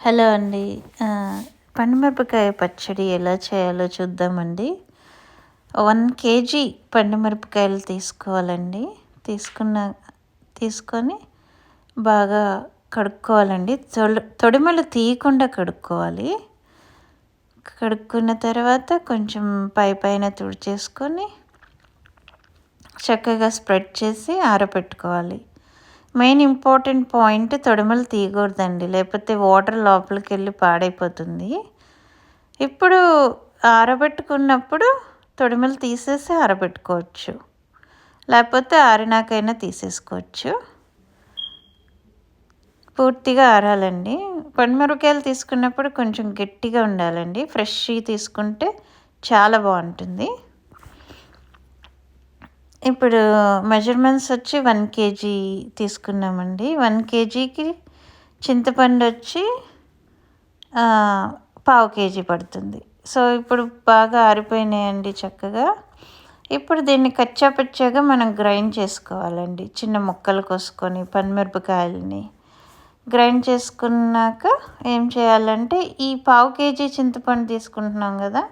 Hello అండి. పండుమిరపకాయ పచ్చడి ఎలా చేయాలో చూద్దామండి. 1 కేజీ పండుమిరపకాయలు తీసుకోవాలండి. తీసుకొని బాగా కడుక్కోవాలండి. తొడిమలు తీయకుండా కడుక్కోవాలి. కడుక్కున్న తర్వాత కొంచెం పైన తుడిచేసుకొని చక్కగా స్ప్రెడ్ చేసి ఆరబెట్టుకోవాలి. మెయిన్ ఇంపార్టెంట్ పాయింట్, తొడిమలు తీయకూడదండి, లేకపోతే వాటర్ లోపలికి వెళ్ళి పాడైపోతుంది. ఇప్పుడు ఆరబెట్టుకున్నప్పుడు తొడిమలు తీసేసి ఆరబెట్టుకోవచ్చు, లేకపోతే ఆరినాకైనా తీసేసుకోవచ్చు. పూర్తిగా ఆరాలండి. పండుమిరపకాయలు తీసుకున్నప్పుడు కొంచెం గట్టిగా ఉండాలండి. ఫ్రెష్ తీసుకుంటే చాలా బాగుంటుంది. ఇప్పుడు మెజర్మెంట్స్ వచ్చి 1 కేజీ తీసుకున్నామండి. 1 కేజీకి చింతపండు వచ్చి 1/2 కేజీ పడుతుంది. సో ఇప్పుడు బాగా ఆరిపోయినాయండి చక్కగా. ఇప్పుడు దీన్ని కచ్చాపచ్చాగా మనం గ్రైండ్ చేసుకోవాలండి. చిన్న ముక్కలు కోసుకొని పండుమిరపకాయలని గ్రైండ్ చేసుకున్నాక ఏం చేయాలంటే, ఈ 1/2 కేజీ చింతపండు తీసుకుంటున్నాం కదా,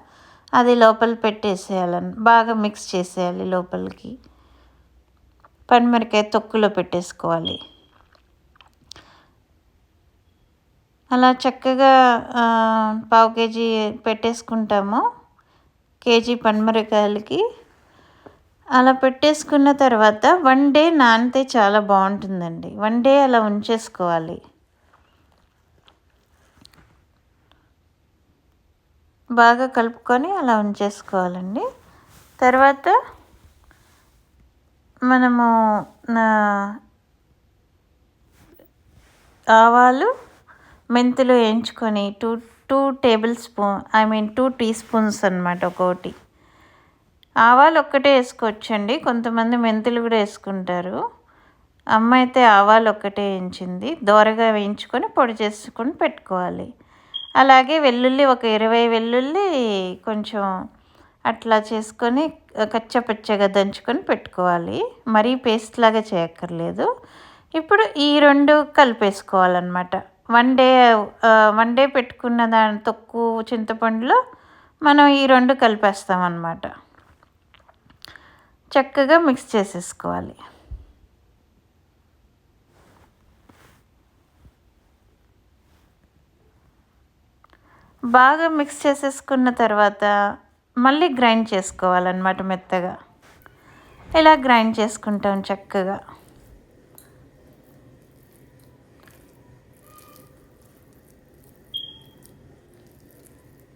అది లోపల పెట్టేసేయాలని బాగా మిక్స్ చేసేయాలి. లోపలికి పండుమిరపకాయ తొక్కులో పెట్టేసుకోవాలి. అలా చక్కగా 1/2 కేజీ పెట్టేసుకుంటాము కేజీ పండుమిరపకాయలకి. అలా పెట్టేసుకున్న తర్వాత 1 డే నానితే చాలా బాగుంటుందండి. 1 డే అలా ఉంచేసుకోవాలి. బాగా కలుపుకొని అలా ఉంచేసుకోవాలండి. తర్వాత మనము ఆవాలు మెంతులు వేయించుకొని 2 టీ స్పూన్స్ అన్నమాట. ఒక్కోటి ఆవాలు ఒక్కటే వేసుకోవచ్చండి, కొంతమంది మెంతులు కూడా వేసుకుంటారు. అమ్మ అయితే ఆవాలు ఒక్కటే వేయించింది. దోరగా వేయించుకొని పొడి చేసుకొని పెట్టుకోవాలి. అలాగే వెల్లుల్లి ఒక 20 వెల్లుల్లి కొంచెం అట్లా చేసుకొని కచ్చపచ్చగా దంచుకొని పెట్టుకోవాలి. మరీ పేస్ట్ లాగా చేయక్కర్లేదు. ఇప్పుడు ఈ 2 కలిపేసుకోవాలన్నమాట. 1 డే పెట్టుకున్న దాని తొక్కు చింతపండులో మనం ఈ 2 కలిపేస్తామన్నమాట. చక్కగా మిక్స్ చేసేసుకోవాలి. బాగా మిక్స్ చేసేసుకున్న తర్వాత మళ్ళీ గ్రైండ్ చేసుకోవాలన్నమాట మెత్తగా. ఇలా గ్రైండ్ చేసుకుంటాం చక్కగా.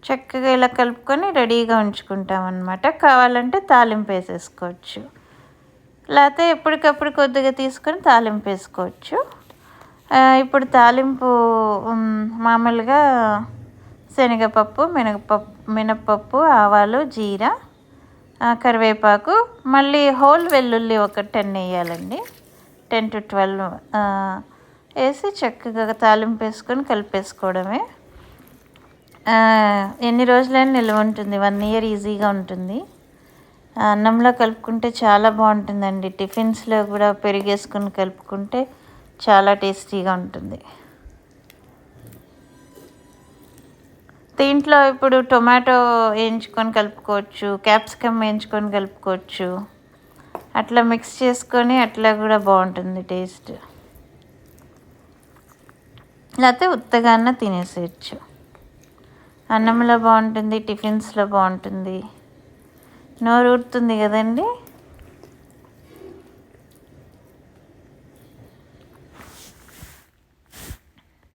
చక్కగా ఇలా కలుపుకొని రెడీగా ఉంచుకుంటాం అన్నమాట. కావాలంటే తాలింపు వేసేసుకోవచ్చు, లేకపోతే ఎప్పటికప్పుడు కొద్దిగా తీసుకొని తాలింపు వేసుకోవచ్చు. ఇప్పుడు తాలింపు మామూలుగా శనగపప్పు, మినపప్పు, ఆవాలు, జీరా, కరివేపాకు, మళ్ళీ హోల్ వెల్లుల్లి ఒక 10 వేయాలండి. 10 to 12 వేసి చక్కగా తాలింపు వేసుకొని కలిపేసుకోవడమే. ఎన్ని రోజులైనా నిల్వ ఉంటుంది. 1 year ఈజీగా ఉంటుంది. అన్నంలో కలుపుకుంటే చాలా బాగుంటుందండి. టిఫిన్స్లో కూడా పెరిగేసుకొని కలుపుకుంటే చాలా టేస్టీగా ఉంటుంది. దీంట్లో ఇప్పుడు టొమాటో వేయించుకొని కలుపుకోవచ్చు, క్యాప్సికమ్ వేయించుకొని కలుపుకోవచ్చు. అట్లా మిక్స్ చేసుకొని అట్లా కూడా బాగుంటుంది టేస్ట్. లేకపోతే ఉత్తగా అన్న తినేసేయచ్చు. అన్నంలో బాగుంటుంది, టిఫిన్స్లో బాగుంటుంది. నోరు ఊరుతుంది కదండి.